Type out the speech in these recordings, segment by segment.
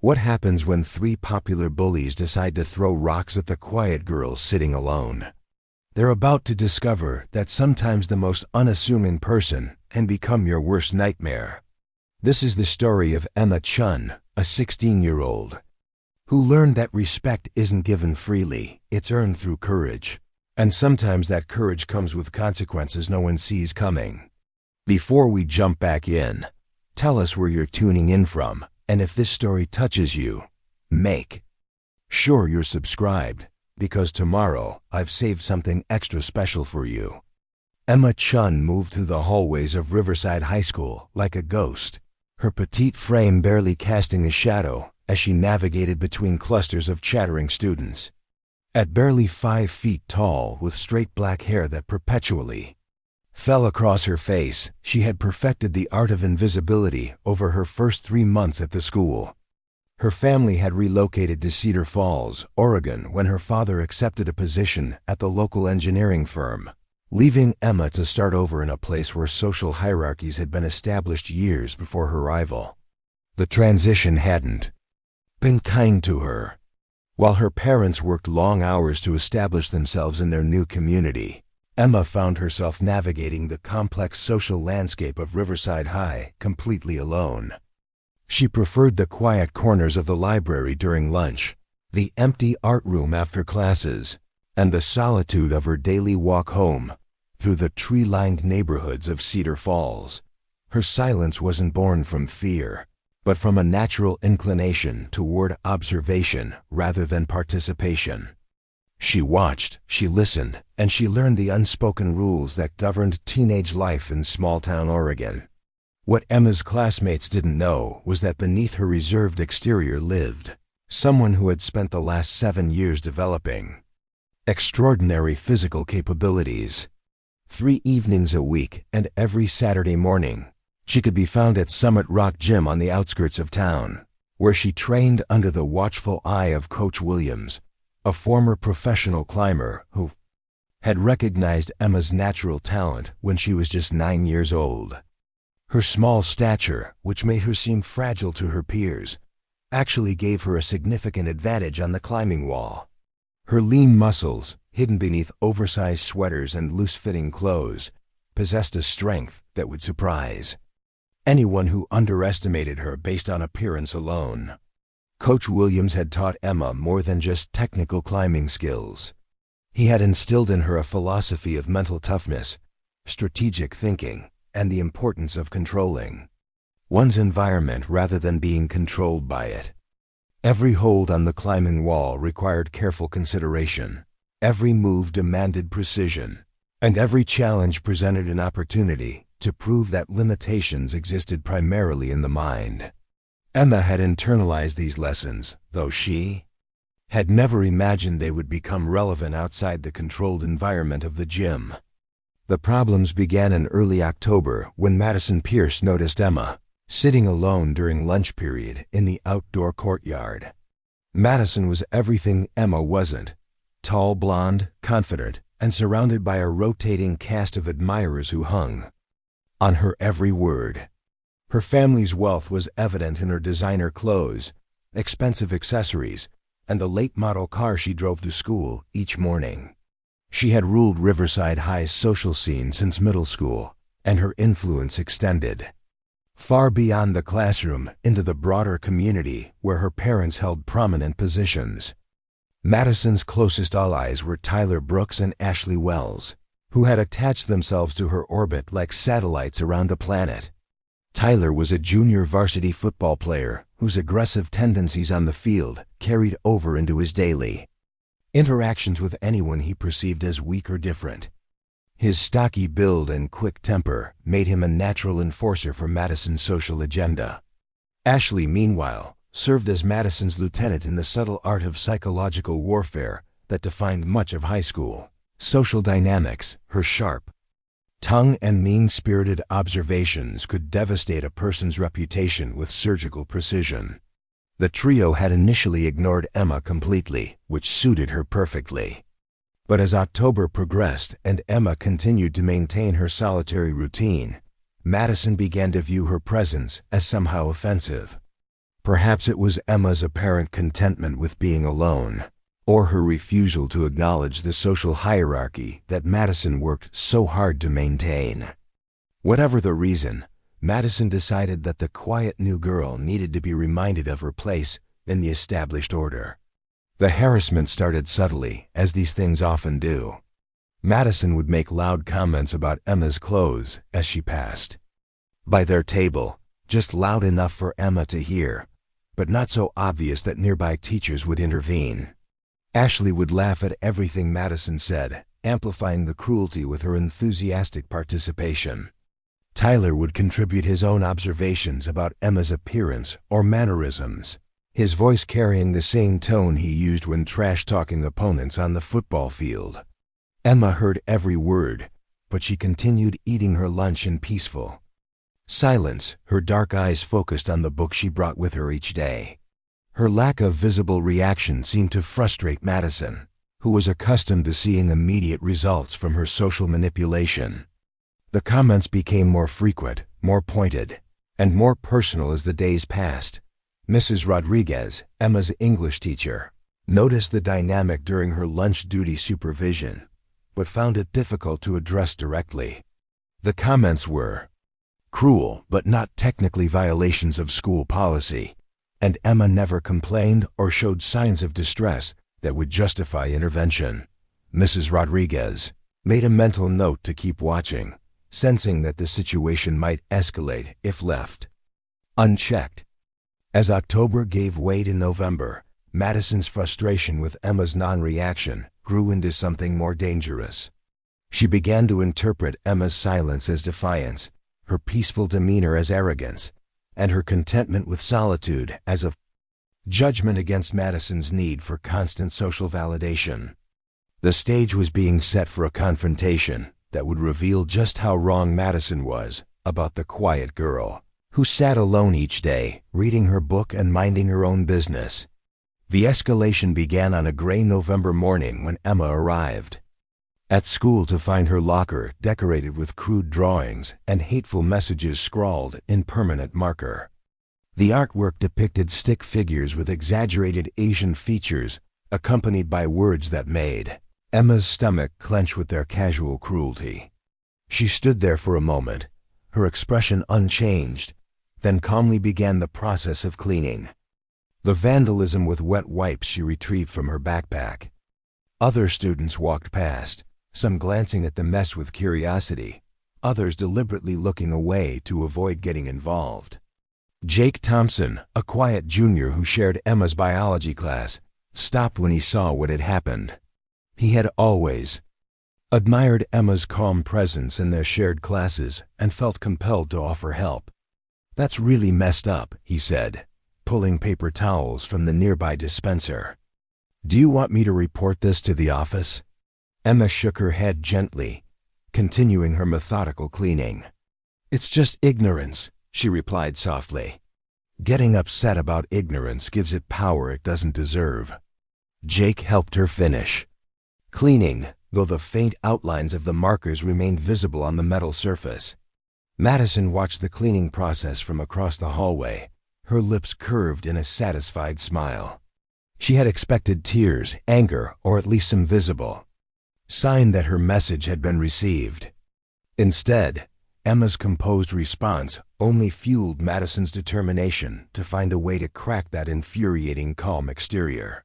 What happens when three popular bullies decide to throw rocks at the quiet girl sitting alone? They're about to discover that sometimes the most unassuming person can become your worst nightmare. This is the story of Emma Chen, a 16-year-old, who learned that respect isn't given freely, it's earned through courage. And sometimes that courage comes with consequences no one sees coming. Before we jump back in, tell us where you're tuning in from, and if this story touches you, make sure you're subscribed, because tomorrow I've saved something extra special for you. Emma Chen moved through the hallways of Riverside High School like a ghost, her petite frame barely casting a shadow as she navigated between clusters of chattering students. At barely 5 feet tall, with straight black hair that perpetually fell across her face, she had perfected the art of invisibility over her first 3 months at the school. Her family had relocated to Cedar Falls, Oregon, when her father accepted a position at the local engineering firm, leaving Emma to start over in a place where social hierarchies had been established years before her arrival. The transition hadn't been kind to her. While her parents worked long hours to establish themselves in their new community, Emma found herself navigating the complex social landscape of Riverside High completely alone. She preferred the quiet corners of the library during lunch, the empty art room after classes, and the solitude of her daily walk home through the tree-lined neighborhoods of Cedar Falls. Her silence wasn't born from fear, but from a natural inclination toward observation rather than participation. She watched, she listened, and she learned the unspoken rules that governed teenage life in small-town Oregon. What Emma's classmates didn't know was that beneath her reserved exterior lived someone who had spent the last 7 years developing extraordinary physical capabilities. 3 evenings a week and every Saturday morning, she could be found at Summit Rock Gym on the outskirts of town, where she trained under the watchful eye of Coach Williams, a former professional climber who had recognized Emma's natural talent when she was just 9 years old. Her small stature, which made her seem fragile to her peers, actually gave her a significant advantage on the climbing wall. Her lean muscles, hidden beneath oversized sweaters and loose-fitting clothes, possessed a strength that would surprise anyone who underestimated her based on appearance alone. Coach Williams had taught Emma more than just technical climbing skills. He had instilled in her a philosophy of mental toughness, strategic thinking, and the importance of controlling one's environment rather than being controlled by it. Every hold on the climbing wall required careful consideration. Every move demanded precision, and every challenge presented an opportunity to prove that limitations existed primarily in the mind. Emma had internalized these lessons, though she had never imagined they would become relevant outside the controlled environment of the gym. The problems began in early October when Madison Pierce noticed Emma sitting alone during lunch period in the outdoor courtyard. Madison was everything Emma wasn't: tall, blonde, confident, and surrounded by a rotating cast of admirers who hung on her every word. Her family's wealth was evident in her designer clothes, expensive accessories, and the late-model car she drove to school each morning. She had ruled Riverside High's social scene since middle school, and her influence extended far beyond the classroom into the broader community where her parents held prominent positions. Madison's closest allies were Tyler Brooks and Ashley Wells, who had attached themselves to her orbit like satellites around a planet. Tyler was a junior varsity football player whose aggressive tendencies on the field carried over into his daily interactions with anyone he perceived as weak or different. His stocky build and quick temper made him a natural enforcer for Madison's social agenda. Ashley, meanwhile, served as Madison's lieutenant in the subtle art of psychological warfare that defined much of high school. Social dynamics, her sharp tongue and mean-spirited observations could devastate a person's reputation with surgical precision. The trio had initially ignored Emma completely, which suited her perfectly. But as October progressed and Emma continued to maintain her solitary routine, Madison began to view her presence as somehow offensive. Perhaps it was Emma's apparent contentment with being alone, or her refusal to acknowledge the social hierarchy that Madison worked so hard to maintain. Whatever the reason, Madison decided that the quiet new girl needed to be reminded of her place in the established order. The harassment started subtly, as these things often do. Madison would make loud comments about Emma's clothes as she passed by their table, just loud enough for Emma to hear, but not so obvious that nearby teachers would intervene. Ashley would laugh at everything Madison said, amplifying the cruelty with her enthusiastic participation. Tyler would contribute his own observations about Emma's appearance or mannerisms, his voice carrying the same tone he used when trash-talking opponents on the football field. Emma heard every word, but she continued eating her lunch in peaceful silence, her dark eyes focused on the book she brought with her each day. Her lack of visible reaction seemed to frustrate Madison, who was accustomed to seeing immediate results from her social manipulation. The comments became more frequent, more pointed, and more personal as the days passed. Mrs. Rodriguez, Emma's English teacher, noticed the dynamic during her lunch duty supervision, but found it difficult to address directly. The comments were cruel but not technically violations of school policy, and Emma never complained or showed signs of distress that would justify intervention. Mrs. Rodriguez made a mental note to keep watching, sensing that the situation might escalate if left unchecked. As October gave way to November, Madison's frustration with Emma's non-reaction grew into something more dangerous. She began to interpret Emma's silence as defiance, her peaceful demeanor as arrogance, and her contentment with solitude as a judgment against Madison's need for constant social validation. The stage was being set for a confrontation that would reveal just how wrong Madison was about the quiet girl who sat alone each day, reading her book and minding her own business. The escalation began on a gray November morning when Emma arrived at school to find her locker decorated with crude drawings and hateful messages scrawled in permanent marker. The artwork depicted stick figures with exaggerated Asian features, accompanied by words that made Emma's stomach clench with their casual cruelty. She stood there for a moment, her expression unchanged, then calmly began the process of cleaning. The vandalism with wet wipes she retrieved from her backpack. Other students walked past, some glancing at the mess with curiosity, others deliberately looking away to avoid getting involved. Jake Thompson, a quiet junior who shared Emma's biology class, stopped when he saw what had happened. He had always admired Emma's calm presence in their shared classes and felt compelled to offer help. "That's really messed up," he said, pulling paper towels from the nearby dispenser. "Do you want me to report this to the office?" Emma shook her head gently, continuing her methodical cleaning. "It's just ignorance," she replied softly. "Getting upset about ignorance gives it power it doesn't deserve." Jake helped her finish cleaning, though the faint outlines of the markers remained visible on the metal surface. Madison watched the cleaning process from across the hallway, her lips curved in a satisfied smile. She had expected tears, anger, or at least some visible sign that her message had been received. Instead, Emma's composed response only fueled Madison's determination to find a way to crack that infuriating calm exterior.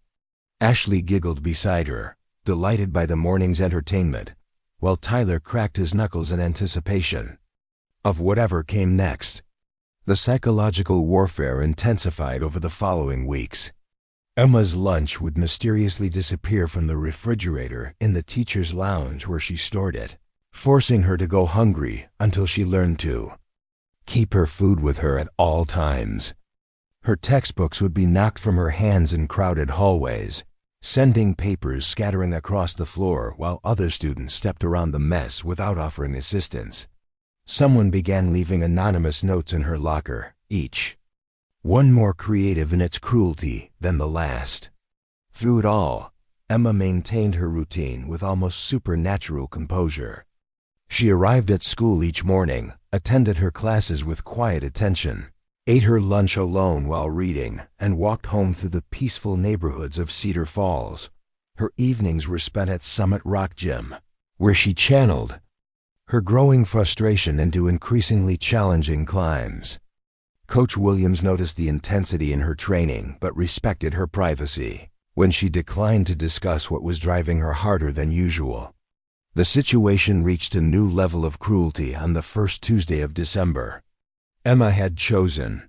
Ashley giggled beside her, delighted by the morning's entertainment, while Tyler cracked his knuckles in anticipation of whatever came next. The psychological warfare intensified over the following weeks. Emma's lunch would mysteriously disappear from the refrigerator in the teacher's lounge where she stored it, forcing her to go hungry until she learned to keep her food with her at all times. Her textbooks would be knocked from her hands in crowded hallways, sending papers scattering across the floor while other students stepped around the mess without offering assistance. Someone began leaving anonymous notes in her locker, each one more creative in its cruelty than the last. Through it all, Emma maintained her routine with almost supernatural composure. She arrived at school each morning, attended her classes with quiet attention, ate her lunch alone while reading, and walked home through the peaceful neighborhoods of Cedar Falls. Her evenings were spent at Summit Rock Gym, where she channeled her growing frustration into increasingly challenging climbs. Coach Williams noticed the intensity in her training but respected her privacy when she declined to discuss what was driving her harder than usual. The situation reached a new level of cruelty on the first Tuesday of December. Emma had chosen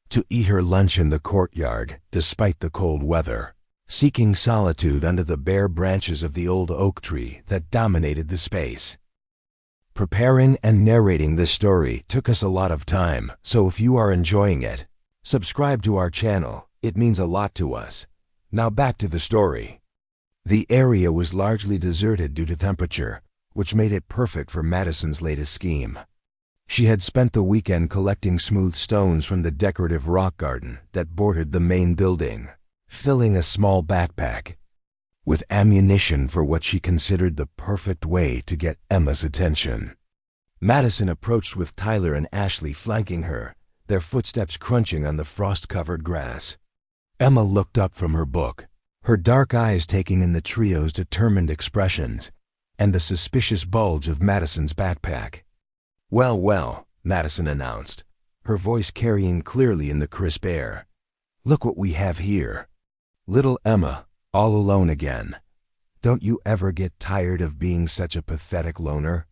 to eat her lunch in the courtyard despite the cold weather, seeking solitude under the bare branches of the old oak tree that dominated the space. Preparing and narrating this story took us a lot of time, so if you are enjoying it, subscribe to our channel. It means a lot to us. Now back to the story. The area was largely deserted due to temperature, which made it perfect for Madison's latest scheme. She had spent the weekend collecting smooth stones from the decorative rock garden that bordered the main building, filling a small backpack with ammunition for what she considered the perfect way to get Emma's attention. Madison approached with Tyler and Ashley flanking her, their footsteps crunching on the frost-covered grass. Emma looked up from her book, her dark eyes taking in the trio's determined expressions and the suspicious bulge of Madison's backpack. "Well, well," Madison announced, her voice carrying clearly in the crisp air. "Look what we have here." Little Emma, all alone again. Don't you ever get tired of being such a pathetic loner?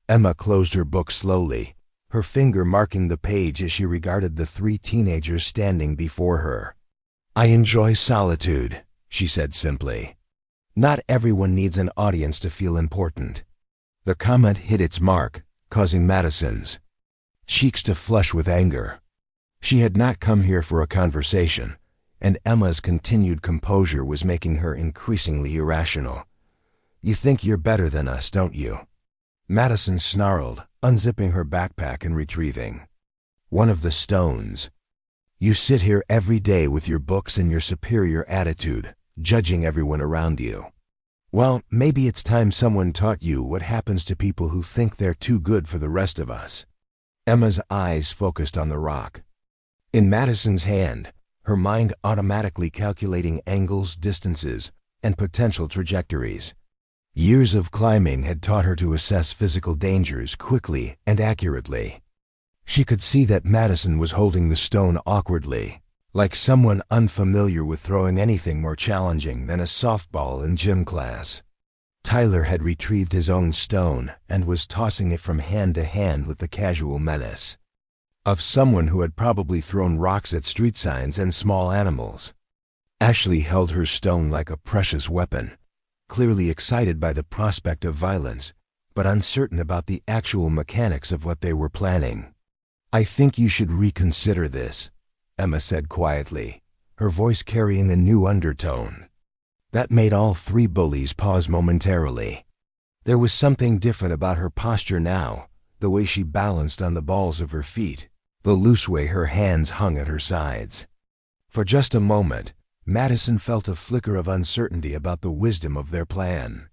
Emma closed her book slowly, her finger marking the page as she regarded the three teenagers standing before her. "I enjoy solitude," she said simply. "Not everyone needs an audience to feel important." The comment hit its mark, causing Madison's cheeks to flush with anger. She had not come here for a conversation, and Emma's continued composure was making her increasingly irrational. "You think you're better than us, don't you?" Madison snarled, unzipping her backpack and retrieving one of the stones. "You sit here every day with your books and your superior attitude, judging everyone around you. Well, maybe it's time someone taught you what happens to people who think they're too good for the rest of us." Emma's eyes focused on the rock in Madison's hand, her mind automatically calculating angles, distances, and potential trajectories. Years of climbing had taught her to assess physical dangers quickly and accurately. She could see that Madison was holding the stone awkwardly, like someone unfamiliar with throwing anything more challenging than a softball in gym class. Tyler had retrieved his own stone and was tossing it from hand to hand with the casual menace of someone who had probably thrown rocks at street signs and small animals. Ashley held her stone like a precious weapon, clearly excited by the prospect of violence, but uncertain about the actual mechanics of what they were planning. "I think you should reconsider this," Emma said quietly, her voice carrying a new undertone. That made all three bullies pause momentarily. There was something different about her posture now, the way she balanced on the balls of her feet, the loose way her hands hung at her sides. For just a moment, Madison felt a flicker of uncertainty about the wisdom of their plan.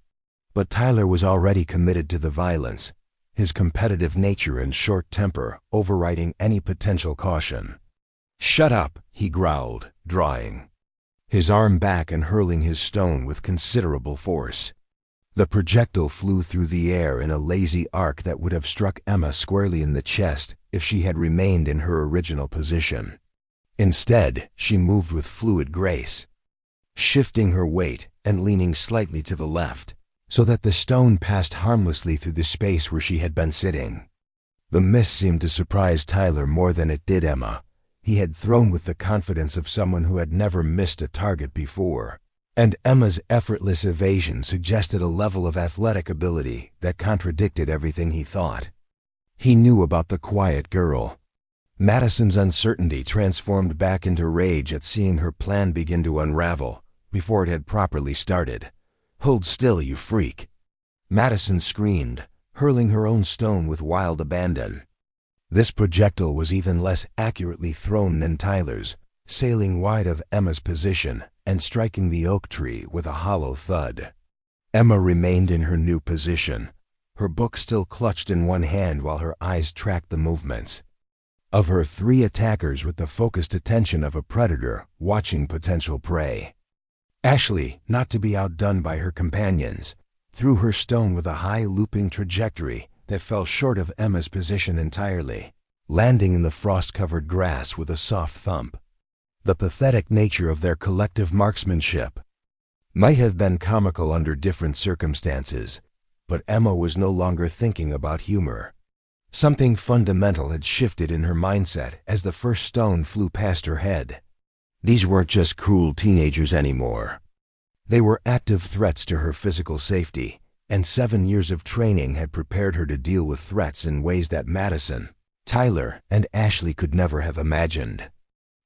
But Tyler was already committed to the violence, his competitive nature and short temper overriding any potential caution. "Shut up," he growled, drawing his arm back and hurling his stone with considerable force. The projectile flew through the air in a lazy arc that would have struck Emma squarely in the chest if she had remained in her original position. Instead, she moved with fluid grace, shifting her weight and leaning slightly to the left, so that the stone passed harmlessly through the space where she had been sitting. The miss seemed to surprise Tyler more than it did Emma. He had thrown with the confidence of someone who had never missed a target before, and Emma's effortless evasion suggested a level of athletic ability that contradicted everything he thought. He knew about the quiet girl. Madison's uncertainty transformed back into rage at seeing her plan begin to unravel before it had properly started. "Hold still, you freak!" Madison screamed, hurling her own stone with wild abandon. This projectile was even less accurately thrown than Tyler's, sailing wide of Emma's position and striking the oak tree with a hollow thud. Emma remained in her new position, her book still clutched in one hand while her eyes tracked the movements. of her 3 attackers with the focused attention of a predator watching potential prey. Ashley, not to be outdone by her companions, threw her stone with a high looping trajectory that fell short of Emma's position entirely, landing in the frost-covered grass with a soft thump. The pathetic nature of their collective marksmanship might have been comical under different circumstances, but Emma was no longer thinking about humor. Something fundamental had shifted in her mindset as the first stone flew past her head. These weren't just cruel teenagers anymore. They were active threats to her physical safety, and 7 years of training had prepared her to deal with threats in ways that Madison, Tyler, and Ashley could never have imagined.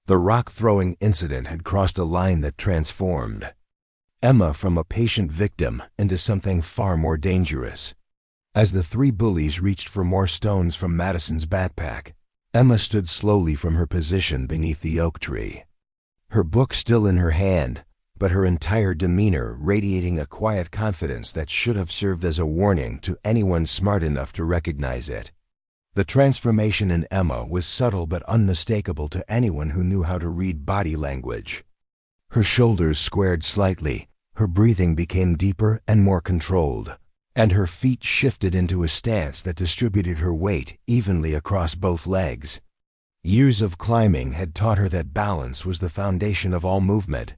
The rock-throwing incident had crossed a line that transformed Emma from a patient victim into something far more dangerous. As the 3 bullies reached for more stones from Madison's backpack, Emma stood slowly from her position beneath the oak tree. Her book still in her hand, but her entire demeanor radiating a quiet confidence that should have served as a warning to anyone smart enough to recognize it. The transformation in Emma was subtle but unmistakable to anyone who knew how to read body language. Her shoulders squared slightly, her breathing became deeper and more controlled, and her feet shifted into a stance that distributed her weight evenly across both legs. Years of climbing had taught her that balance was the foundation of all movement.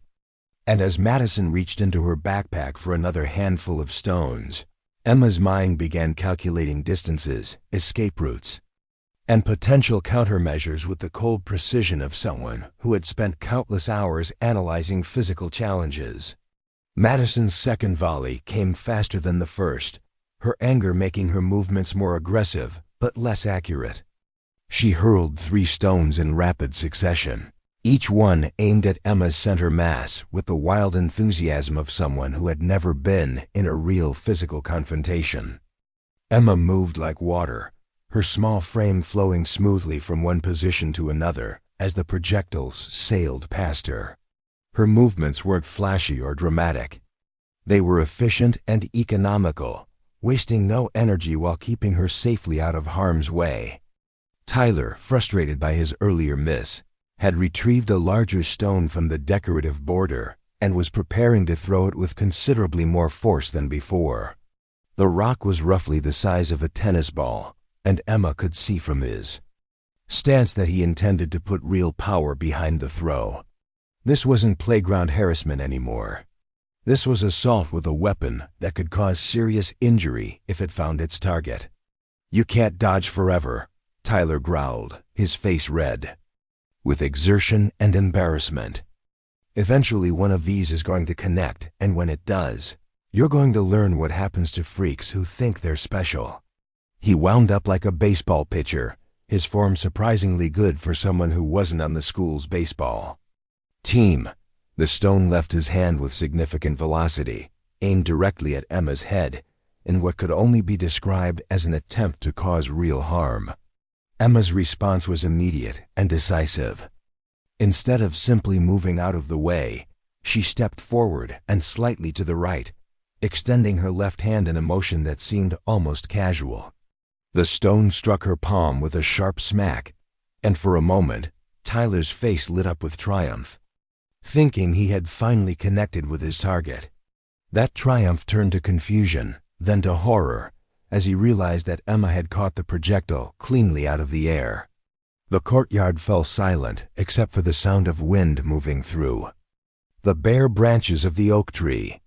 And as Madison reached into her backpack for another handful of stones, Emma's mind began calculating distances, escape routes, and potential countermeasures with the cold precision of someone who had spent countless hours analyzing physical challenges. Madison's second volley came faster than the first, her anger making her movements more aggressive but less accurate. She hurled 3 stones in rapid succession, each one aimed at Emma's center mass with the wild enthusiasm of someone who had never been in a real physical confrontation. Emma moved like water, her small frame flowing smoothly from one position to another as the projectiles sailed past her. Her movements weren't flashy or dramatic. They were efficient and economical, wasting no energy while keeping her safely out of harm's way. Tyler, frustrated by his earlier miss, had retrieved a larger stone from the decorative border and was preparing to throw it with considerably more force than before. The rock was roughly the size of a tennis ball, and Emma could see from his stance that he intended to put real power behind the throw. This wasn't playground harassment anymore. This was assault with a weapon that could cause serious injury if it found its target. "You can't dodge forever," Tyler growled, his face red with exertion and embarrassment. "Eventually one of these is going to connect, and when it does, you're going to learn what happens to freaks who think they're special." He wound up like a baseball pitcher, his form surprisingly good for someone who wasn't on the school's baseball team. The stone left his hand with significant velocity, aimed directly at Emma's head, in what could only be described as an attempt to cause real harm. Emma's response was immediate and decisive. Instead of simply moving out of the way, she stepped forward and slightly to the right, extending her left hand in a motion that seemed almost casual. The stone struck her palm with a sharp smack, and for a moment, Tyler's face lit up with triumph, thinking he had finally connected with his target. That triumph turned to confusion, then to horror, as he realized that Emma had caught the projectile cleanly out of the air. The courtyard fell silent except for the sound of wind moving through the bare branches of the oak tree.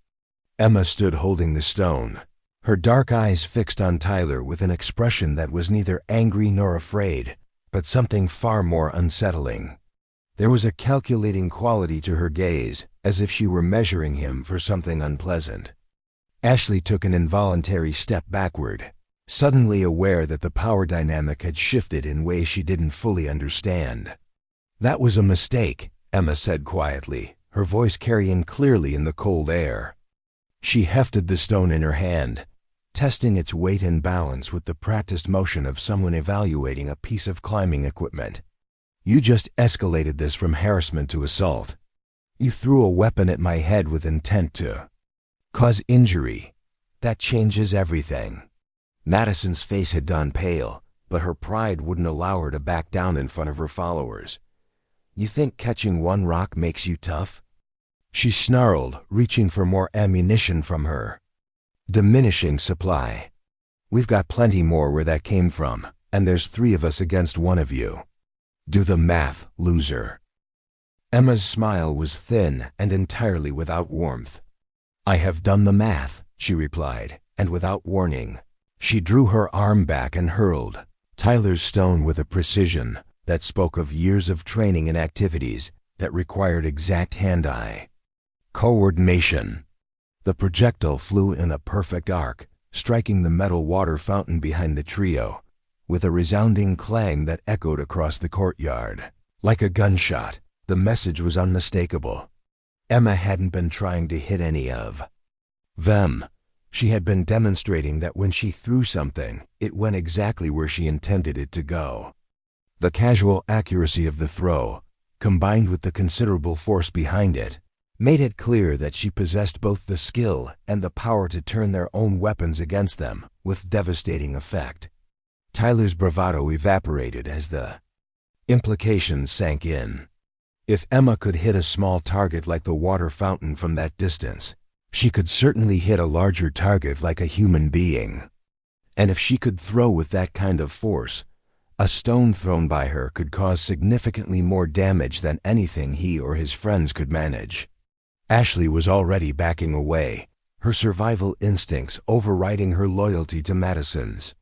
Emma stood holding the stone, her dark eyes fixed on Tyler with an expression that was neither angry nor afraid, but something far more unsettling. There was a calculating quality to her gaze, as if she were measuring him for something unpleasant. Ashley took an involuntary step backward, suddenly aware that the power dynamic had shifted in ways she didn't fully understand. "That was a mistake," Emma said quietly, her voice carrying clearly in the cold air. She hefted the stone in her hand, testing its weight and balance with the practiced motion of someone evaluating a piece of climbing equipment. "You just escalated this from harassment to assault. You threw a weapon at my head with intent to cause injury. That changes everything." Madison's face had gone pale, but her pride wouldn't allow her to back down in front of her followers. "You think catching one rock makes you tough?" she snarled, reaching for more ammunition from her diminishing supply. "We've got plenty more where that came from, and there's 3 of us against 1 of you. Do the math, loser." Emma's smile was thin and entirely without warmth. "I have done the math," she replied, and without warning, she drew her arm back and hurled Tyler's stone with a precision that spoke of years of training and activities that required exact hand-eye coordination. The projectile flew in a perfect arc, striking the metal water fountain behind the trio, with a resounding clang that echoed across the courtyard. Like a gunshot, the message was unmistakable. Emma hadn't been trying to hit any of them. She had been demonstrating that when she threw something, it went exactly where she intended it to go. The casual accuracy of the throw, combined with the considerable force behind it, made it clear that she possessed both the skill and the power to turn their own weapons against them with devastating effect. Tyler's bravado evaporated as the implications sank in. If Emma could hit a small target like the water fountain from that distance, she could certainly hit a larger target like a human being. And if she could throw with that kind of force, a stone thrown by her could cause significantly more damage than anything he or his friends could manage. Ashley was already backing away, her survival instincts overriding her loyalty to Madison's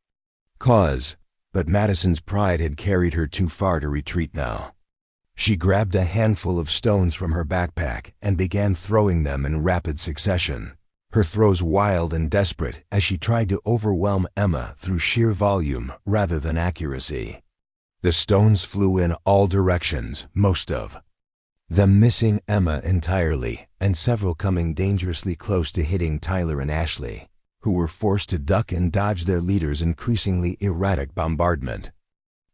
cause, but Madison's pride had carried her too far to retreat now. She grabbed a handful of stones from her backpack and began throwing them in rapid succession, her throws wild and desperate as she tried to overwhelm Emma through sheer volume rather than accuracy. The stones flew in all directions, most of them missing Emma entirely, and several coming dangerously close to hitting Tyler and Ashley, who were forced to duck and dodge their leader's increasingly erratic bombardment.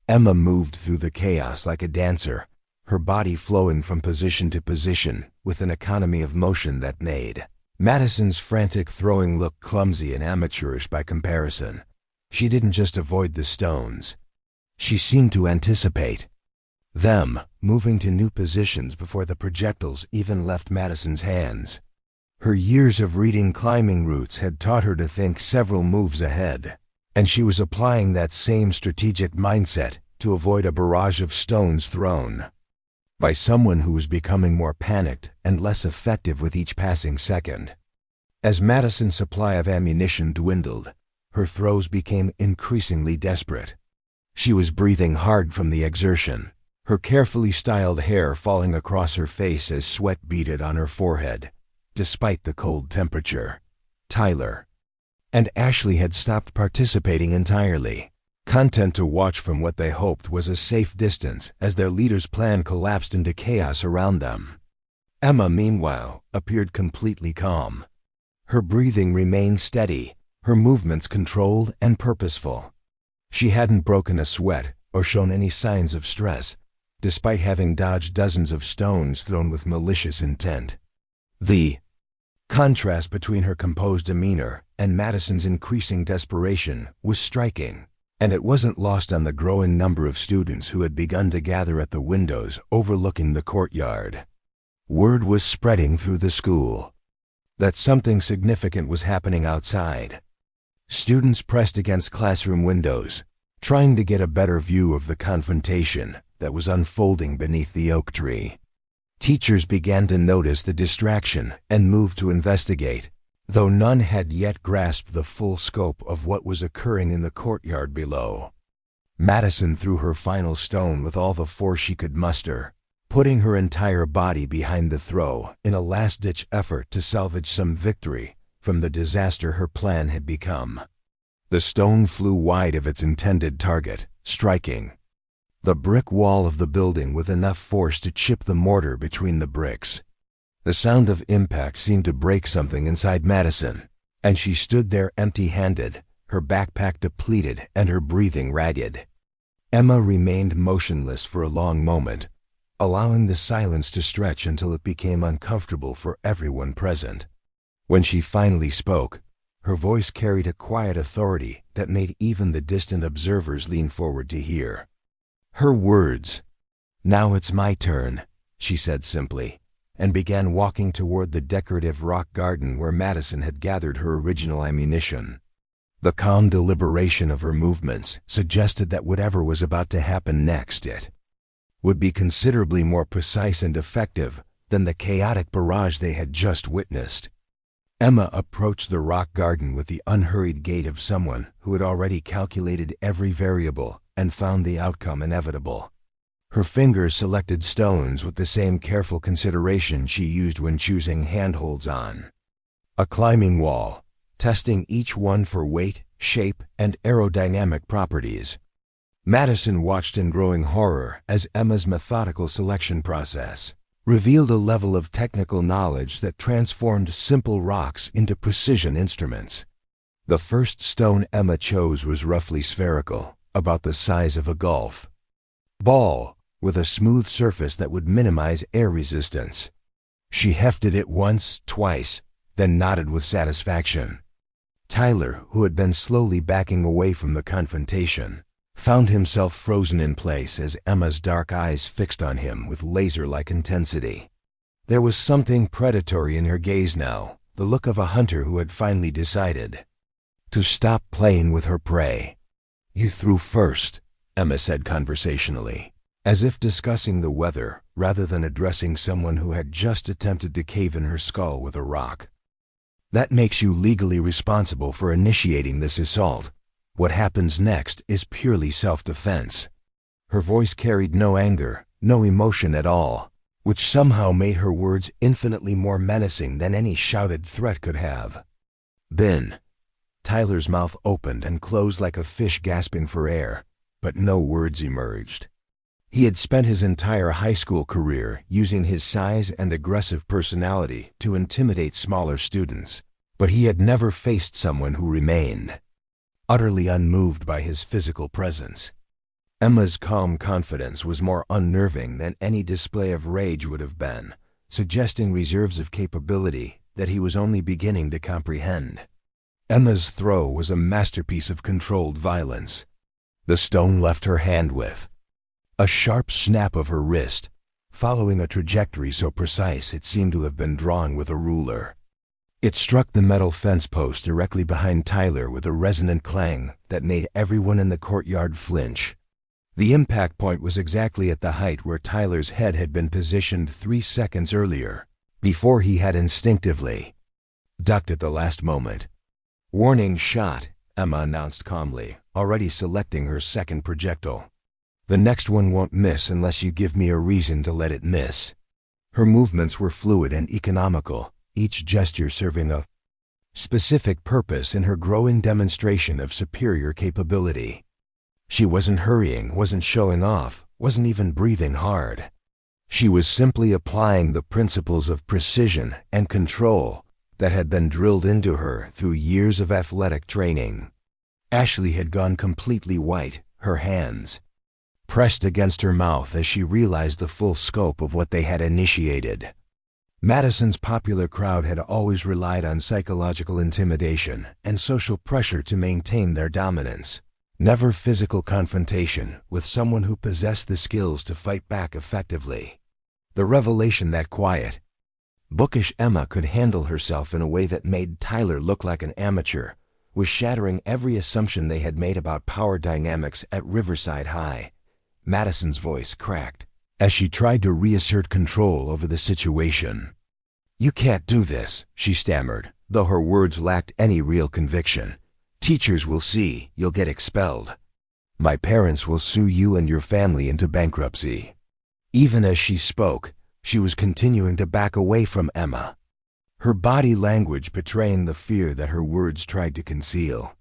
Emma moved through the chaos like a dancer, her body flowing from position to position with an economy of motion that made Madison's frantic throwing look clumsy and amateurish by comparison. She didn't just avoid the stones. She seemed to anticipate them moving to new positions before the projectiles even left Madison's hands. Her years of reading climbing routes had taught her to think several moves ahead, and she was applying that same strategic mindset to avoid a barrage of stones thrown by someone who was becoming more panicked and less effective with each passing second. As Madison's supply of ammunition dwindled, her throws became increasingly desperate. She was breathing hard from the exertion, her carefully styled hair falling across her face as sweat beaded on her forehead, despite the cold temperature. Tyler and Ashley had stopped participating entirely, content to watch from what they hoped was a safe distance as their leader's plan collapsed into chaos around them. Emma, meanwhile, appeared completely calm. Her breathing remained steady, her movements controlled and purposeful. She hadn't broken a sweat or shown any signs of stress, despite having dodged dozens of stones thrown with malicious intent. The contrast between her composed demeanor and Madison's increasing desperation was striking, and it wasn't lost on the growing number of students who had begun to gather at the windows overlooking the courtyard. Word was spreading through the school that something significant was happening outside. Students pressed against classroom windows, trying to get a better view of the confrontation that was unfolding beneath the oak tree. Teachers began to notice the distraction and moved to investigate, though none had yet grasped the full scope of what was occurring in the courtyard below. Madison threw her final stone with all the force she could muster, putting her entire body behind the throw in a last-ditch effort to salvage some victory from the disaster her plan had become. The stone flew wide of its intended target, striking the brick wall of the building with enough force to chip the mortar between the bricks. The sound of impact seemed to break something inside Madison, and she stood there empty-handed, her backpack depleted and her breathing ragged. Emma remained motionless for a long moment, allowing the silence to stretch until it became uncomfortable for everyone present. When she finally spoke, Her voice carried a quiet authority that made even the distant observers lean forward to hear. Her words. "Now it's my turn," she said simply, and began walking toward the decorative rock garden where Madison had gathered her original ammunition. The calm deliberation of her movements suggested that whatever was about to happen next, it would be considerably more precise and effective than the chaotic barrage they had just witnessed. Emma approached the rock garden with the unhurried gait of someone who had already calculated every variable and found the outcome inevitable. Her fingers selected stones with the same careful consideration she used when choosing handholds on a climbing wall, testing each one for weight, shape, and aerodynamic properties. Madison watched in growing horror as Emma's methodical selection process revealed a level of technical knowledge that transformed simple rocks into precision instruments. The first stone Emma chose was roughly spherical, about the size of a golf ball, with a smooth surface that would minimize air resistance. She hefted it once, twice, then nodded with satisfaction. Tyler, who had been slowly backing away from the confrontation, found himself frozen in place as Emma's dark eyes fixed on him with laser-like intensity. There was something predatory in her gaze now, the look of a hunter who had finally decided to stop playing with her prey. "You threw first," Emma said conversationally, as if discussing the weather rather than addressing someone who had just attempted to cave in her skull with a rock. "That makes you legally responsible for initiating this assault. What happens next is purely self-defense." Her voice carried no anger, no emotion at all, which somehow made her words infinitely more menacing than any shouted threat could have. "Then," Tyler's mouth opened and closed like a fish gasping for air, but no words emerged. He had spent his entire high school career using his size and aggressive personality to intimidate smaller students, but he had never faced someone who remained utterly unmoved by his physical presence. Emma's calm confidence was more unnerving than any display of rage would have been, suggesting reserves of capability that he was only beginning to comprehend. Emma's throw was a masterpiece of controlled violence. The stone left her hand with a sharp snap of her wrist, following a trajectory so precise it seemed to have been drawn with a ruler. It struck the metal fence post directly behind Tyler with a resonant clang that made everyone in the courtyard flinch. The impact point was exactly at the height where Tyler's head had been positioned 3 seconds earlier, before he had instinctively ducked at the last moment. "Warning shot," Emma announced calmly, already selecting her second projectile. "The next one won't miss unless you give me a reason to let it miss." Her movements were fluid and economical, each gesture serving a specific purpose in her growing demonstration of superior capability. She wasn't hurrying, wasn't showing off, wasn't even breathing hard. She was simply applying the principles of precision and control that had been drilled into her through years of athletic training. Ashley had gone completely white, her hands pressed against her mouth as she realized the full scope of what they had initiated. Madison's popular crowd had always relied on psychological intimidation and social pressure to maintain their dominance, never physical confrontation with someone who possessed the skills to fight back effectively. The revelation that quiet, bookish Emma could handle herself in a way that made Tyler look like an amateur was shattering every assumption they had made about power dynamics at Riverside High. Madison's voice cracked as she tried to reassert control over the situation. "You can't do this," she stammered, though her words lacked any real conviction. "Teachers will see, you'll get expelled. My parents will sue you and your family into bankruptcy." Even as she spoke, she was continuing to back away from Emma, her body language betraying the fear that her words tried to conceal.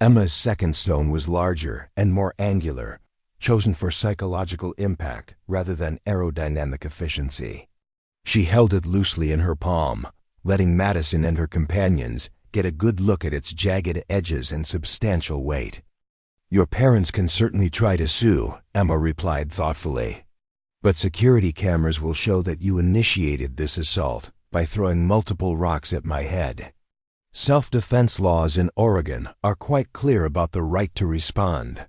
Emma's second stone was larger and more angular, chosen for psychological impact rather than aerodynamic efficiency. She held it loosely in her palm, letting Madison and her companions get a good look at its jagged edges and substantial weight. "Your parents can certainly try to sue," Emma replied thoughtfully. "But security cameras will show that you initiated this assault by throwing multiple rocks at my head." Self-defense laws in Oregon are quite clear about the right to respond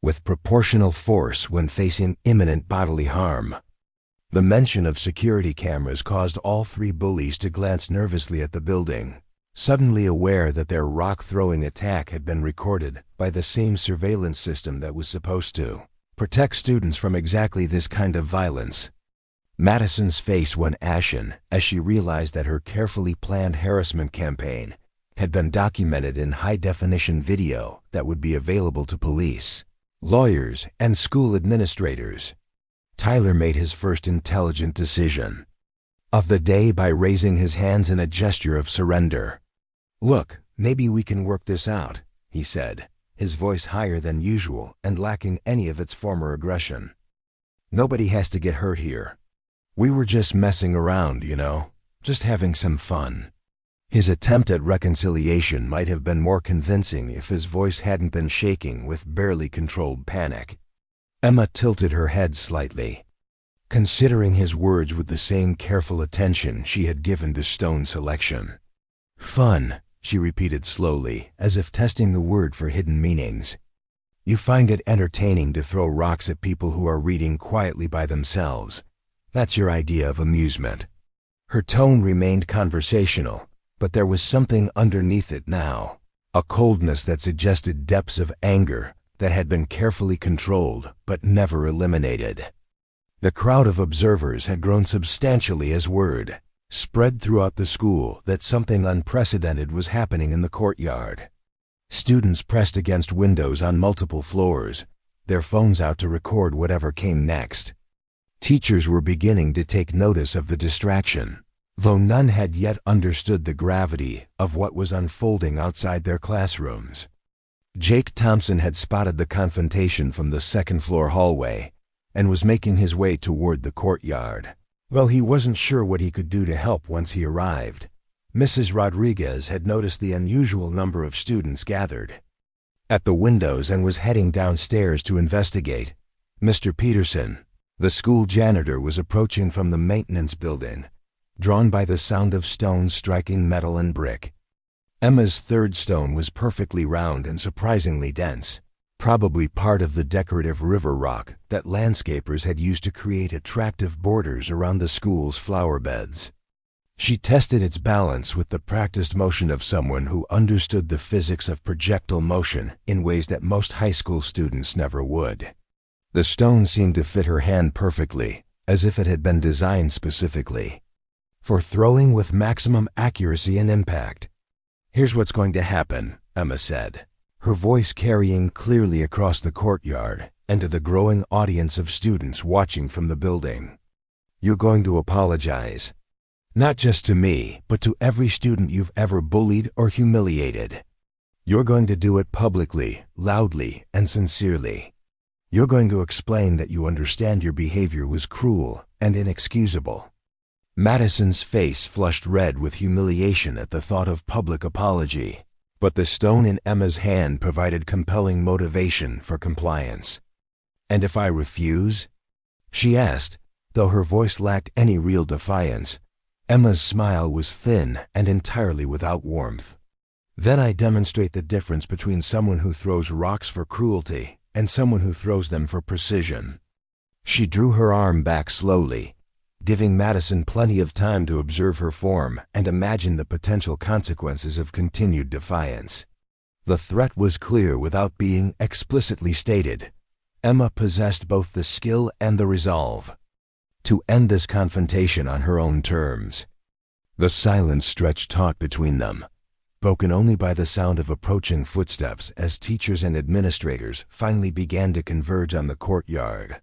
with proportional force when facing imminent bodily harm. The mention of security cameras caused all three bullies to glance nervously at the building, suddenly aware that their rock-throwing attack had been recorded by the same surveillance system that was supposed to protect students from exactly this kind of violence. Madison's face went ashen as she realized that her carefully planned harassment campaign had been documented in high-definition video that would be available to police, lawyers, and school administrators. Tyler made his first intelligent decision of the day by raising his hands in a gesture of surrender. "Look, maybe we can work this out," he said, his voice higher than usual and lacking any of its former aggression. "Nobody has to get hurt here. We were just messing around, just having some fun." His attempt at reconciliation might have been more convincing if his voice hadn't been shaking with barely controlled panic. Emma tilted her head slightly, considering his words with the same careful attention she had given to stone selection. "Fun," she repeated slowly, as if testing the word for hidden meanings. "You find it entertaining to throw rocks at people who are reading quietly by themselves. That's your idea of amusement." Her tone remained conversational, but there was something underneath it now, a coldness that suggested depths of anger that had been carefully controlled but never eliminated. The crowd of observers had grown substantially as word spread throughout the school that something unprecedented was happening in the courtyard. Students pressed against windows on multiple floors, their phones out to record whatever came next. Teachers were beginning to take notice of the distraction, though none had yet understood the gravity of what was unfolding outside their classrooms. Jake Thompson had spotted the confrontation from the second-floor hallway and was making his way toward the courtyard. Though he wasn't sure what he could do to help once he arrived, Mrs. Rodriguez had noticed the unusual number of students gathered at the windows and was heading downstairs to investigate. Mr. Peterson, the school janitor, was approaching from the maintenance building, drawn by the sound of stones striking metal and brick. Emma's third stone was perfectly round and surprisingly dense, probably part of the decorative river rock that landscapers had used to create attractive borders around the school's flower beds. She tested its balance with the practiced motion of someone who understood the physics of projectile motion in ways that most high school students never would. The stone seemed to fit her hand perfectly, as if it had been designed specifically for throwing with maximum accuracy and impact. "Here's what's going to happen," Emma said, her voice carrying clearly across the courtyard and to the growing audience of students watching from the building. "You're going to apologize. Not just to me, but to every student you've ever bullied or humiliated. You're going to do it publicly, loudly, and sincerely. You're going to explain that you understand your behavior was cruel and inexcusable." Madison's face flushed red with humiliation at the thought of public apology, but the stone in Emma's hand provided compelling motivation for compliance. "And if I refuse?" she asked, though her voice lacked any real defiance. Emma's smile was thin and entirely without warmth. "Then I demonstrate the difference between someone who throws rocks for cruelty and someone who throws them for precision." She drew her arm back slowly, giving Madison plenty of time to observe her form and imagine the potential consequences of continued defiance. The threat was clear without being explicitly stated. Emma possessed both the skill and the resolve to end this confrontation on her own terms. The silence stretched taut between them, broken only by the sound of approaching footsteps as teachers and administrators finally began to converge on the courtyard.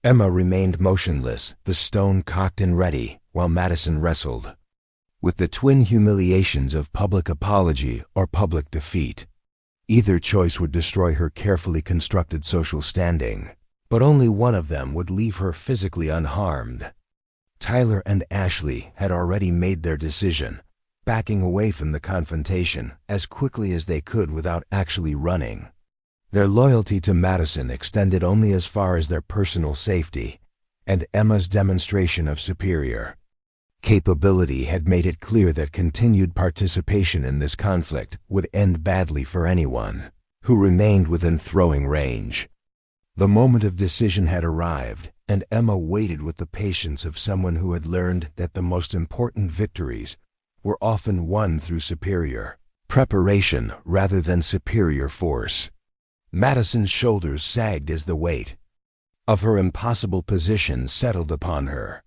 Emma remained motionless, the stone cocked and ready, while Madison wrestled with the twin humiliations of public apology or public defeat. Either choice would destroy her carefully constructed social standing, but only one of them would leave her physically unharmed. Tyler and Ashley had already made their decision, backing away from the confrontation as quickly as they could without actually running. Their loyalty to Madison extended only as far as their personal safety and Emma's demonstration of superior Capability had made it clear that continued participation in this conflict would end badly for anyone who remained within throwing range. The moment of decision had arrived, and Emma waited with the patience of someone who had learned that the most important victories were often won through superior preparation rather than superior force. Madison's shoulders sagged as the weight of her impossible position settled upon her.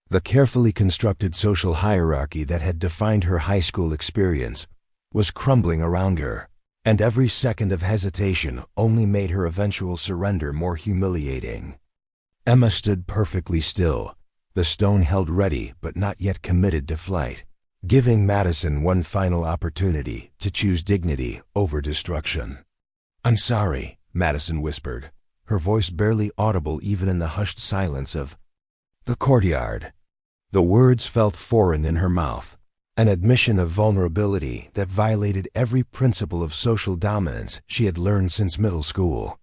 The carefully constructed social hierarchy that had defined her high school experience was crumbling around her, and every second of hesitation only made her eventual surrender more humiliating. Emma stood perfectly still, the stone held ready but not yet committed to flight, giving Madison one final opportunity to choose dignity over destruction. "I'm sorry," Madison whispered, her voice barely audible even in the hushed silence of the courtyard. The words felt foreign in her mouth, an admission of vulnerability that violated every principle of social dominance she had learned since middle school.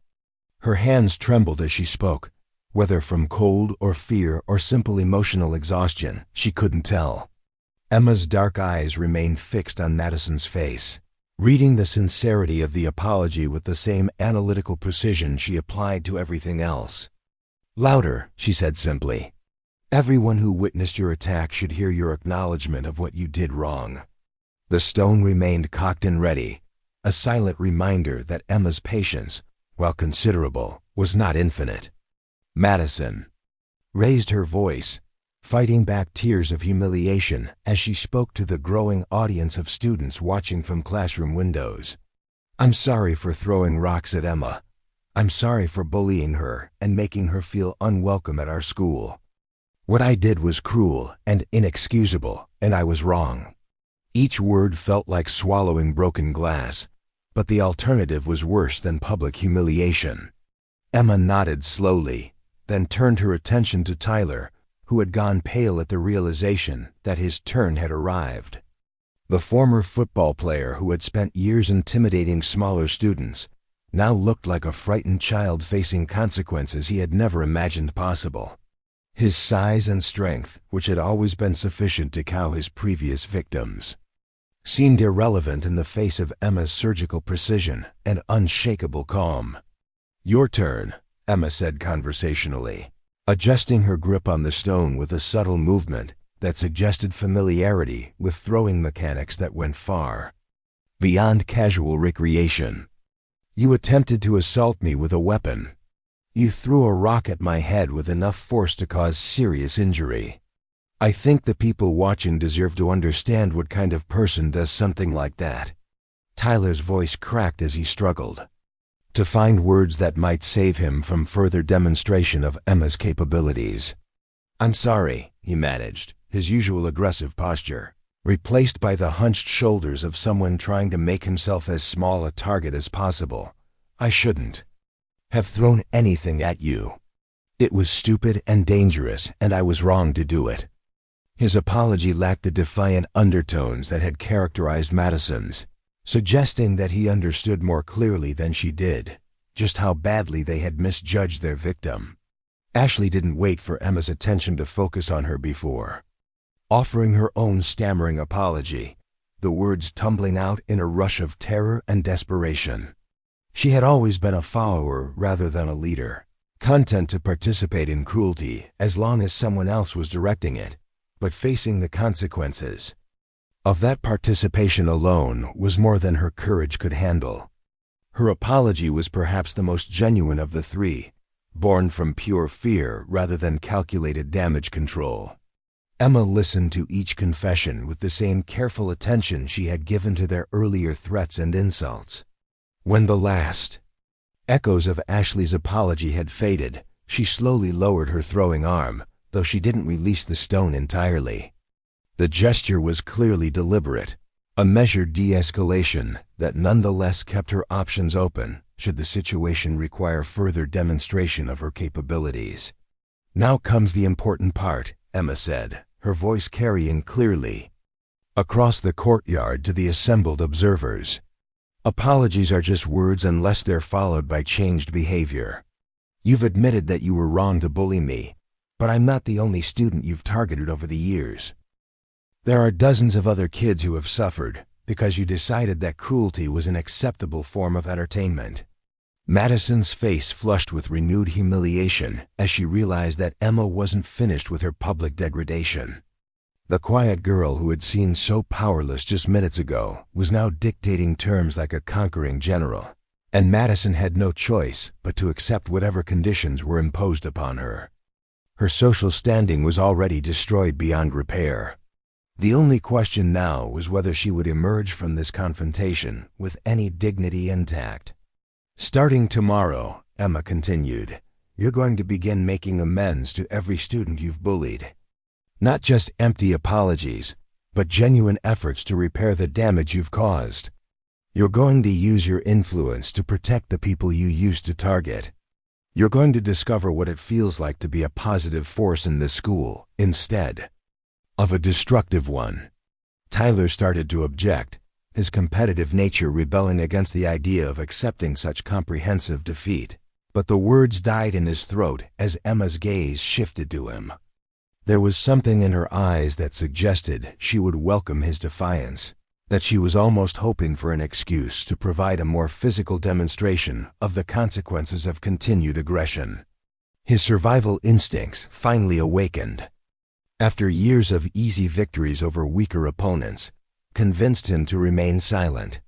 Her hands trembled as she spoke, whether from cold or fear or simple emotional exhaustion, she couldn't tell. Emma's dark eyes remained fixed on Madison's face, reading the sincerity of the apology with the same analytical precision she applied to everything else. "Louder," she said simply. "Everyone who witnessed your attack should hear your acknowledgement of what you did wrong." The stone remained cocked and ready, a silent reminder that Emma's patience, while considerable, was not infinite. Madison raised her voice, fighting back tears of humiliation as she spoke to the growing audience of students watching from classroom windows. "I'm sorry for throwing rocks at Emma. I'm sorry for bullying her and making her feel unwelcome at our school. What I did was cruel and inexcusable, and I was wrong." Each word felt like swallowing broken glass, but the alternative was worse than public humiliation. Emma nodded slowly, then turned her attention to Tyler, who had gone pale at the realization that his turn had arrived. The former football player who had spent years intimidating smaller students now looked like a frightened child facing consequences he had never imagined possible. His size and strength, which had always been sufficient to cow his previous victims, seemed irrelevant in the face of Emma's surgical precision and unshakable calm. "Your turn," Emma said conversationally, adjusting her grip on the stone with a subtle movement that suggested familiarity with throwing mechanics that went far beyond casual recreation. "You attempted to assault me with a weapon. You threw a rock at my head with enough force to cause serious injury. I think the people watching deserve to understand what kind of person does something like that." Tyler's voice cracked as he struggled to find words that might save him from further demonstration of Emma's capabilities. "I'm sorry," he managed, his usual aggressive posture replaced by the hunched shoulders of someone trying to make himself as small a target as possible. "I shouldn't have thrown anything at you. It was stupid and dangerous, and I was wrong to do it." His apology lacked the defiant undertones that had characterized Madison's, suggesting that he understood more clearly than she did just how badly they had misjudged their victim. Ashley didn't wait for Emma's attention to focus on her before offering her own stammering apology, the words tumbling out in a rush of terror and desperation. She had always been a follower rather than a leader, content to participate in cruelty as long as someone else was directing it, but facing the consequences of that participation alone was more than her courage could handle. Her apology was perhaps the most genuine of the three, born from pure fear rather than calculated damage control. Emma listened to each confession with the same careful attention she had given to their earlier threats and insults. When the last echoes of Ashley's apology had faded, she slowly lowered her throwing arm, though she didn't release the stone entirely. The gesture was clearly deliberate, a measured de-escalation that nonetheless kept her options open should the situation require further demonstration of her capabilities. "Now comes the important part," Emma said, her voice carrying clearly across the courtyard to the assembled observers. "Apologies are just words unless they're followed by changed behavior. You've admitted that you were wrong to bully me, but I'm not the only student you've targeted over the years. There are dozens of other kids who have suffered because you decided that cruelty was an acceptable form of entertainment. Madison's face flushed with renewed humiliation as she realized that Emma wasn't finished with her public degradation. The quiet girl who had seemed so powerless just minutes ago was now dictating terms like a conquering general, and Madison had no choice but to accept whatever conditions were imposed upon her. Her social standing was already destroyed beyond repair. The only question now was whether she would emerge from this confrontation with any dignity intact. "Starting tomorrow," Emma continued, "you're going to begin making amends to every student you've bullied. Not just empty apologies, but genuine efforts to repair the damage you've caused. You're going to use your influence to protect the people you used to target. You're going to discover what it feels like to be a positive force in this school instead of a destructive one." Tyler started to object, his competitive nature rebelling against the idea of accepting such comprehensive defeat. But the words died in his throat as Emma's gaze shifted to him. There was something in her eyes that suggested she would welcome his defiance, that she was almost hoping for an excuse to provide a more physical demonstration of the consequences of continued aggression. His survival instincts finally awakened. After years of easy victories over weaker opponents, convinced him to remain silent.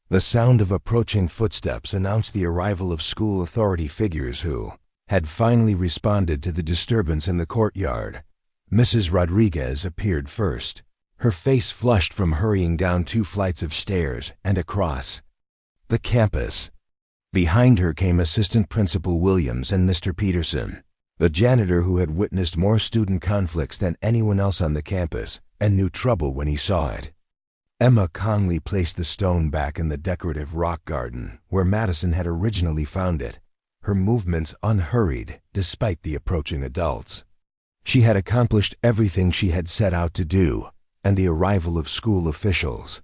The sound of approaching footsteps announced the arrival of school authority figures who had finally responded to the disturbance in the courtyard. Mrs. Rodriguez appeared first, her face flushed from hurrying down 2 flights of stairs and across the campus. Behind her came Assistant Principal Williams and Mr. Peterson, the janitor who had witnessed more student conflicts than anyone else on the campus and knew trouble when he saw it. Emma calmly placed the stone back in the decorative rock garden where Madison had originally found it, her movements unhurried despite the approaching adults. She had accomplished everything she had set out to do, and the arrival of school officials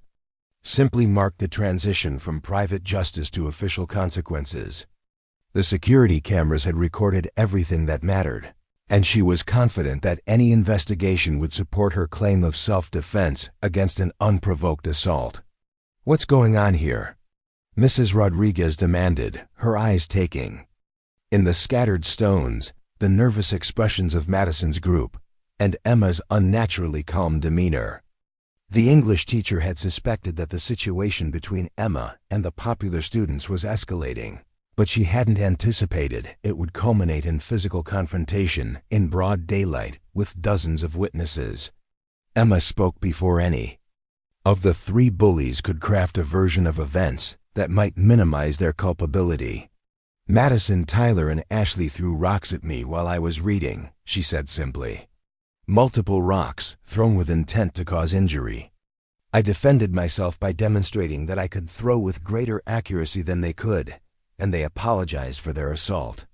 simply marked the transition from private justice to official consequences. The security cameras had recorded everything that mattered, and she was confident that any investigation would support her claim of self-defense against an unprovoked assault. "What's going on here?" Mrs. Rodriguez demanded, her eyes taking in the scattered stones, the nervous expressions of Madison's group, and Emma's unnaturally calm demeanor. The English teacher had suspected that the situation between Emma and the popular students was escalating, but she hadn't anticipated it would culminate in physical confrontation in broad daylight with dozens of witnesses. Emma spoke before any of the 3 bullies could craft a version of events that might minimize their culpability. "Madison, Tyler, and Ashley threw rocks at me while I was reading," she said simply. "Multiple rocks, thrown with intent to cause injury. I defended myself by demonstrating that I could throw with greater accuracy than they could, and they apologized for their assault."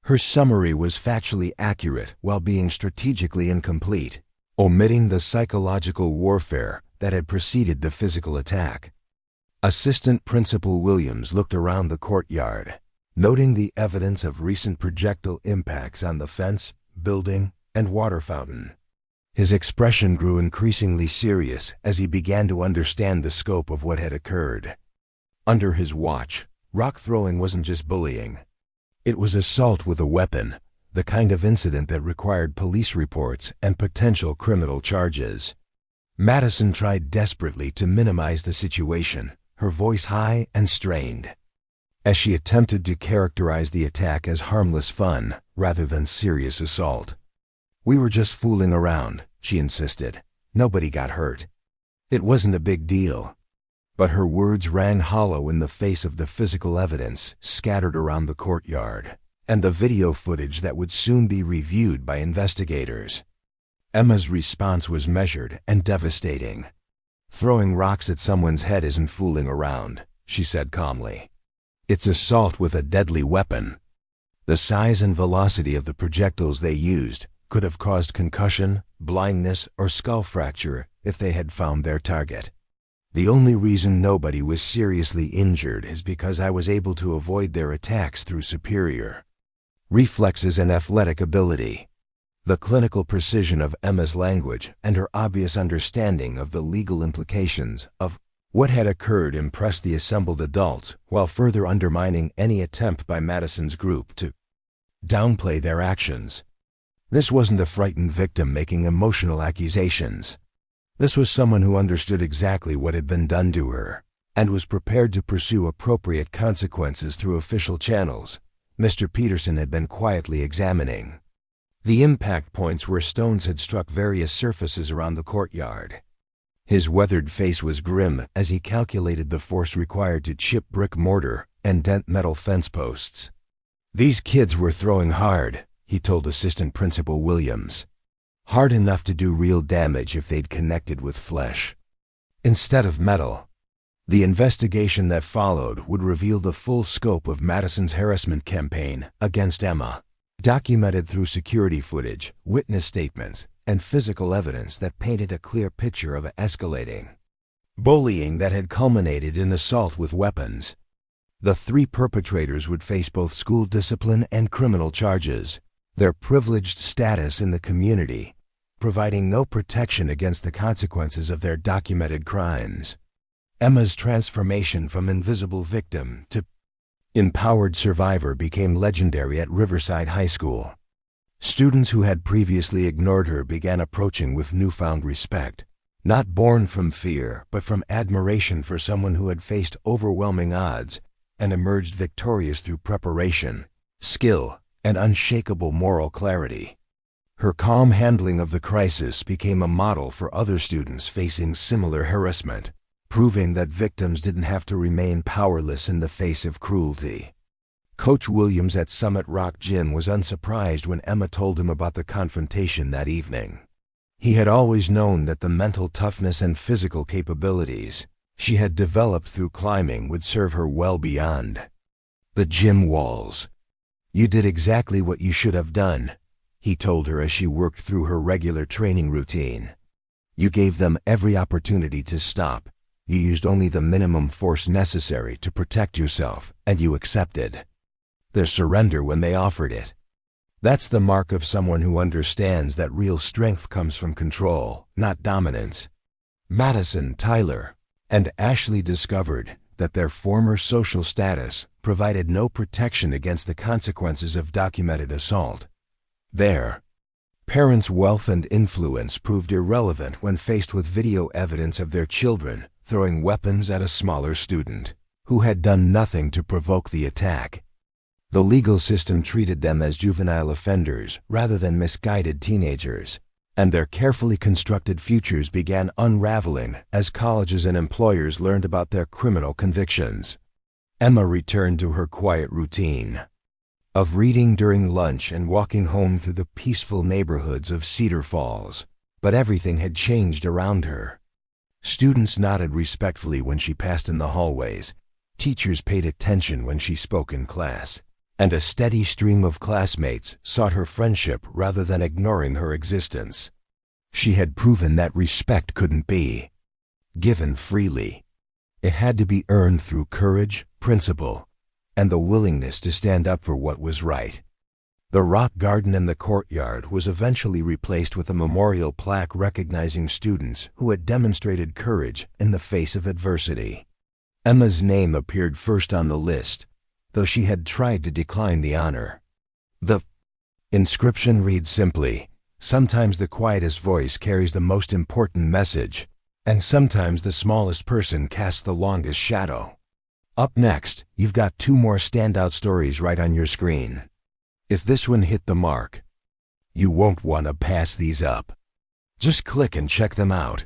Her summary was factually accurate while being strategically incomplete, omitting the psychological warfare that had preceded the physical attack. Assistant Principal Williams looked around the courtyard, noting the evidence of recent projectile impacts on the fence, building, and water fountain. His expression grew increasingly serious as he began to understand the scope of what had occurred. Under his watch, rock throwing wasn't just bullying. It was assault with a weapon, the kind of incident that required police reports and potential criminal charges. Madison tried desperately to minimize the situation, her voice high and strained, as she attempted to characterize the attack as harmless fun rather than serious assault. "We were just fooling around," she insisted. "Nobody got hurt. It wasn't a big deal." But her words rang hollow in the face of the physical evidence scattered around the courtyard, and the video footage that would soon be reviewed by investigators. Emma's response was measured and devastating. "Throwing rocks at someone's head isn't fooling around," she said calmly. "It's assault with a deadly weapon. The size and velocity of the projectiles they used could have caused concussion, blindness, or skull fracture if they had found their target. The only reason nobody was seriously injured is because I was able to avoid their attacks through superior reflexes and athletic ability." The clinical precision of Emma's language and her obvious understanding of the legal implications of what had occurred impressed the assembled adults, while further undermining any attempt by Madison's group to downplay their actions. This wasn't a frightened victim making emotional accusations. This was someone who understood exactly what had been done to her and was prepared to pursue appropriate consequences through official channels Mr. Peterson had been quietly examining. The impact points where stones had struck various surfaces around the courtyard. His weathered face was grim as he calculated the force required to chip brick mortar and dent metal fence posts. "These kids were throwing hard," he told Assistant Principal Williams. "Hard enough to do real damage if they'd connected with flesh instead of metal." The investigation that followed would reveal the full scope of Madison's harassment campaign against Emma, documented through security footage, witness statements, and physical evidence that painted a clear picture of escalating bullying that had culminated in assault with weapons. The three perpetrators would face both school discipline and criminal charges, their privileged status in the community providing no protection against the consequences of their documented crimes. Emma's transformation from invisible victim to empowered survivor became legendary at Riverside High School. Students who had previously ignored her began approaching with newfound respect, not born from fear, but from admiration for someone who had faced overwhelming odds and emerged victorious through preparation, skill, and unshakable moral clarity. Her calm handling of the crisis became a model for other students facing similar harassment, proving that victims didn't have to remain powerless in the face of cruelty. Coach Williams at Summit Rock Gym was unsurprised when Emma told him about the confrontation that evening. He had always known that the mental toughness and physical capabilities she had developed through climbing would serve her well beyond the gym walls. "You did exactly what you should have done," he told her as she worked through her regular training routine. "You gave them every opportunity to stop. You used only the minimum force necessary to protect yourself, and you accepted their surrender when they offered it. That's the mark of someone who understands that real strength comes from control, not dominance." Madison, Tyler, and Ashley discovered that their former social status provided no protection against the consequences of documented assault. Their parents' wealth and influence proved irrelevant when faced with video evidence of their children throwing weapons at a smaller student who had done nothing to provoke the attack. The legal system treated them as juvenile offenders rather than misguided teenagers, and their carefully constructed futures began unraveling as colleges and employers learned about their criminal convictions. Emma returned to her quiet routine of reading during lunch and walking home through the peaceful neighborhoods of Cedar Falls, but everything had changed around her. Students nodded respectfully when she passed in the hallways, teachers paid attention when she spoke in class, and a steady stream of classmates sought her friendship rather than ignoring her existence. She had proven that respect couldn't be given freely. It had to be earned through courage, principle, and the willingness to stand up for what was right. The rock garden in the courtyard was eventually replaced with a memorial plaque recognizing students who had demonstrated courage in the face of adversity. Emma's name appeared first on the list, though she had tried to decline the honor. The inscription reads simply, "Sometimes the quietest voice carries the most important message, and sometimes the smallest person casts the longest shadow." Up next, you've got two more standout stories right on your screen. If this one hit the mark, you won't want to pass these up. Just click and check them out.